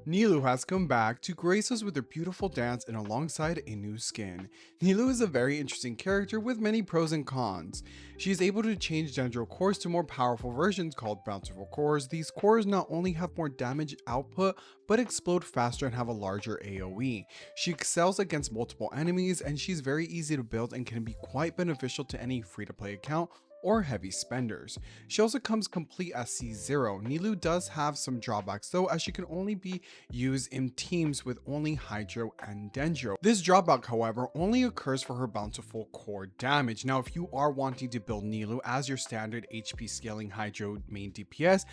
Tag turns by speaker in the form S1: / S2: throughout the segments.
S1: Nilou has come back to grace us with her beautiful dance and alongside a new skin. Nilou is a very interesting character with many pros and cons. She is able to change Dendro cores to more powerful versions called bountiful cores. These cores not only have more damage output, but explode faster and have a larger AoE. She excels against multiple enemies and she's very easy to build and can be quite beneficial to any free-to-play account or heavy spenders. She also comes complete as C0. Nilou does have some drawbacks though, as she can only be used in teams with only Hydro and Dendro. This drawback, however, only occurs for her bountiful core damage. Now, if you are wanting to build Nilou as your standard HP scaling Hydro main DPS,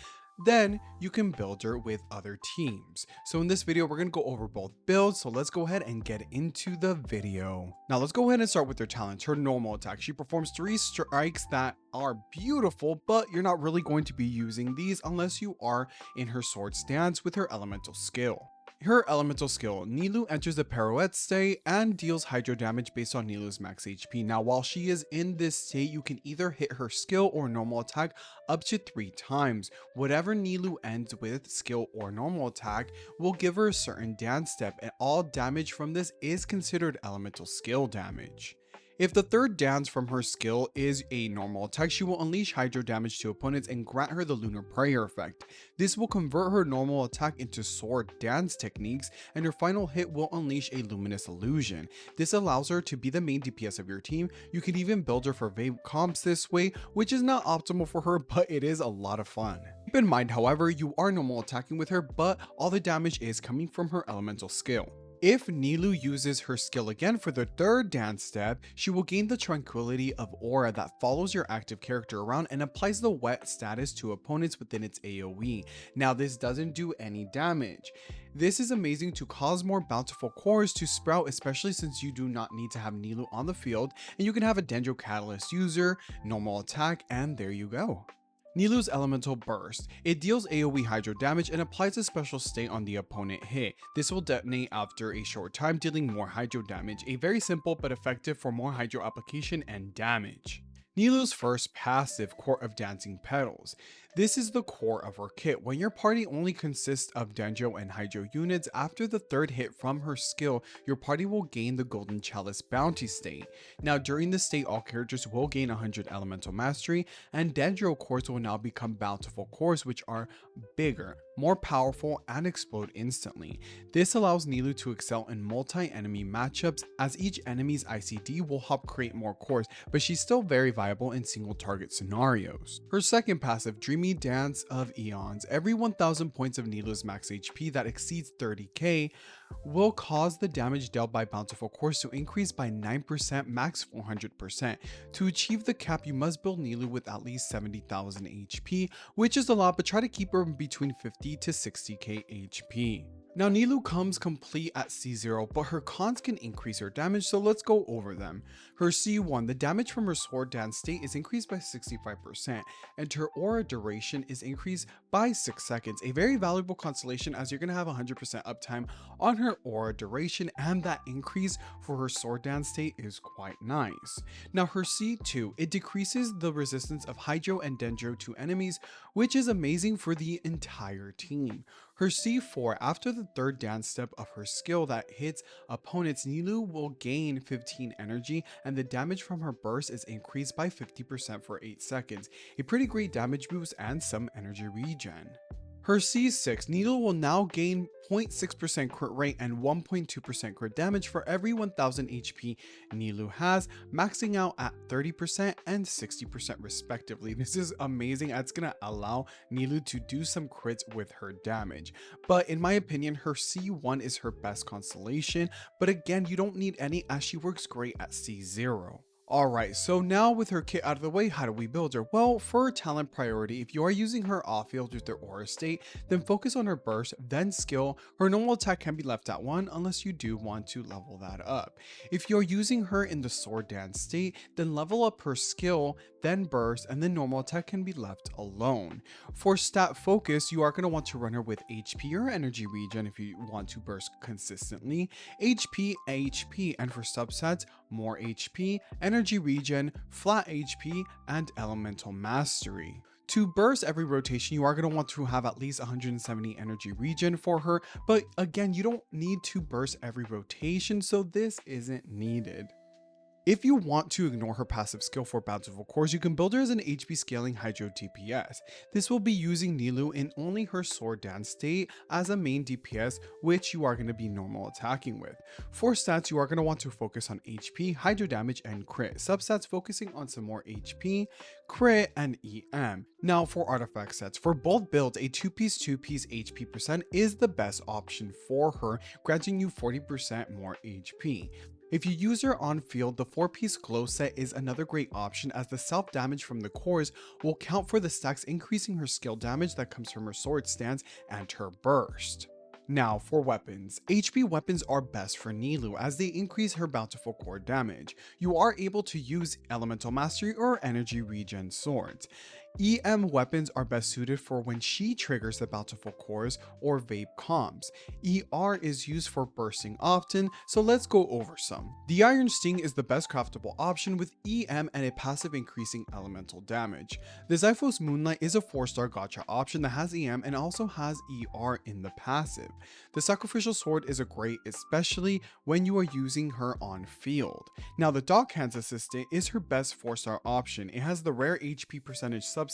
S1: then you can build her with other teams. So in this video, we're going to go over both builds. So let's go ahead and get into the video. Now let's go ahead and start with her talents. Her normal attack. She performs 3 strikes that are beautiful, but you're not really going to be using these unless you are in her sword stance with her elemental skill. Her elemental skill, Nilou enters the pirouette state and deals hydro damage based on Nilou's max HP. Now, while she is in this state, you can either hit her skill or normal attack up to 3 times. Whatever Nilou ends with, skill or normal attack, will give her a certain dance step, and all damage from this is considered elemental skill damage. If the third dance from her skill is a normal attack, she will unleash hydro damage to opponents and grant her the lunar prayer effect. This will convert her normal attack into sword dance techniques, and her final hit will unleash a luminous illusion. This allows her to be the main DPS of your team. You can even build her for Vape comps this way, which is not optimal for her, but it is a lot of fun. Keep in mind, however, you are normal attacking with her, but all the damage is coming from her elemental skill. If Nilou uses her skill again for the third dance step, she will gain the tranquility of aura that follows your active character around and applies the wet status to opponents within its AoE. Now, this doesn't do any damage. This is amazing to cause more bountiful cores to sprout, especially since you do not need to have Nilou on the field and you can have a Dendro Catalyst user, normal attack, and there you go. Nilou's elemental burst. It deals AoE hydro damage and applies a special state on the opponent hit. This will detonate after a short time, dealing more hydro damage. A very simple but effective for more hydro application and damage. Nilou's first passive, Court of Dancing Petals. This is the core of her kit. When your party only consists of Dendro and Hydro units, after the third hit from her skill, your party will gain the Golden Chalice Bounty state. Now, during this state, all characters will gain 100 Elemental Mastery, and Dendro cores will now become Bountiful cores, which are bigger, more powerful, and explode instantly. This allows Nilou to excel in multi-enemy matchups, as each enemy's ICD will help create more cores, but she's still very viable in single target scenarios. Her second passive, Dreamy Dance of Eons. Every 1000 points of Nilou's max HP that exceeds 30k will cause the damage dealt by bountiful cores to increase by 9%, max 400%. To achieve the cap, you must build Nilou with at least 70,000 HP, which is a lot, but try to keep her between 50 to 60k HP. Now, Nilou comes complete at C0, but her cons can increase her damage, so let's go over them. Her C1, the damage from her sword dance state is increased by 65%, and her aura duration is increased by 6 seconds. A very valuable constellation, as you're going to have 100% uptime on her aura duration, and that increase for her sword dance state is quite nice. Now, her C2, it decreases the resistance of Hydro and Dendro to enemies, which is amazing for the entire team. Her C4, after the third dance step of her skill that hits opponents, Nilou will gain 15 energy, and the damage from her burst is increased by 50% for 8 seconds. A pretty great damage boost and some energy regen. Her C6, Nilou will now gain 0.6% crit rate and 1.2% crit damage for every 1000 HP Nilou has, maxing out at 30% and 60% respectively. This is amazing. It's going to allow Nilou to do some crits with her damage. But in my opinion, her C1 is her best constellation. But again, you don't need any, as she works great at C0. Alright, so now with her kit out of the way, how do we build her? Well, for her talent priority, if you are using her off field with her aura state, then focus on her burst, then skill. Her normal attack can be left at 1 unless you do want to level that up. If you're using her in the sword dance state, then level up her skill, then burst, and then normal attack can be left alone. For stat focus, you are going to want to run her with HP or energy regen if you want to burst consistently, HP, and for subsets, more HP, energy regen, flat HP, and elemental mastery. To burst every rotation, you are going to want to have at least 170 energy regen for her, but again, you don't need to burst every rotation, so this isn't needed. If you want to ignore her passive skill for bountiful cores, you can build her as an HP scaling Hydro DPS. This will be using Nilou in only her sword dance state as a main DPS, which you are going to be normal attacking with. For stats, you are going to want to focus on HP, Hydro damage, and crit. Substats focusing on some more HP, crit, and EM. Now for artifact sets, for both builds, a 2-piece HP percent is the best option for her, granting you 40% more HP. If you use her on field, the 4-piece glow set is another great option, as the self damage from the cores will count for the stacks, increasing her skill damage that comes from her sword stance and her burst. Now for weapons. HP weapons are best for Nilou as they increase her bountiful core damage. You are able to use elemental mastery or energy regen swords. EM weapons are best suited for when she triggers the bountiful cores or vape comms. ER is used for bursting often, so let's go over some. The Iron Sting is the best craftable option with EM and a passive increasing elemental damage. The Zyphos Moonlight is a 4-star gacha option that has EM and also has ER in the passive. The Sacrificial Sword is a great, especially when you are using her on field. Now the Dock Hands Assistant is her best 4-star option. It has the rare HP percentage substat.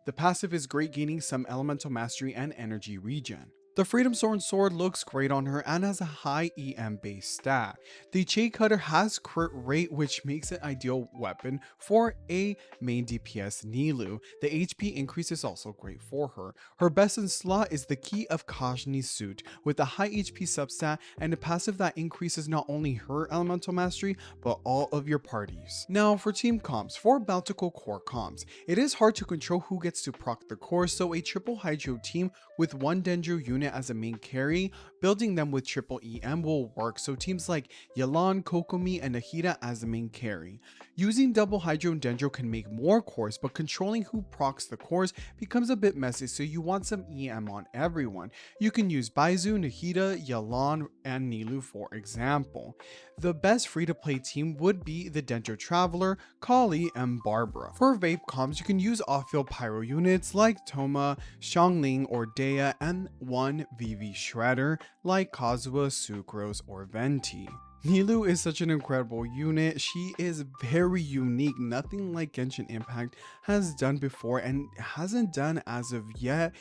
S1: The passive is great, gaining some elemental mastery and energy regen. The Freedom Sword looks great on her and has a high EM base stat. The Jade Cutter has crit rate, which makes it ideal weapon for a main DPS Nilou. The HP increase is also great for her. Her best in slot is the Key of Kajni's suit with a high HP substat and a passive that increases not only her elemental mastery but all of your parties. Now for team comps, for bountiful core comps, it is hard to control who gets to proc the core, so a triple Hydro team with one Dendro unit as a main carry, building them with triple EM will work, so teams like Yelan, Kokomi, and Nahida as the main carry. Using double Hydro and Dendro can make more cores, but controlling who procs the cores becomes a bit messy, so you want some EM on everyone. You can use Baizu, Nahida, Yelan, and Nilou for example. The best free-to-play team would be the Dendro Traveler, Kali, and Barbara. For vape comms, you can use off-field pyro units like Toma, Xiangling, or Dea, and one VV Shredder like Kazuha, Sucrose, or Venti. Nilou is such an incredible unit. She is very unique, nothing like Genshin Impact has done before and hasn't done as of yet,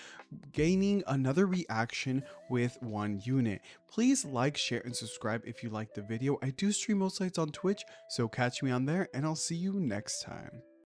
S1: gaining another reaction with one unit. Please like, share, and subscribe if you liked the video. I do stream most nights on Twitch, so catch me on there and I'll see you next time.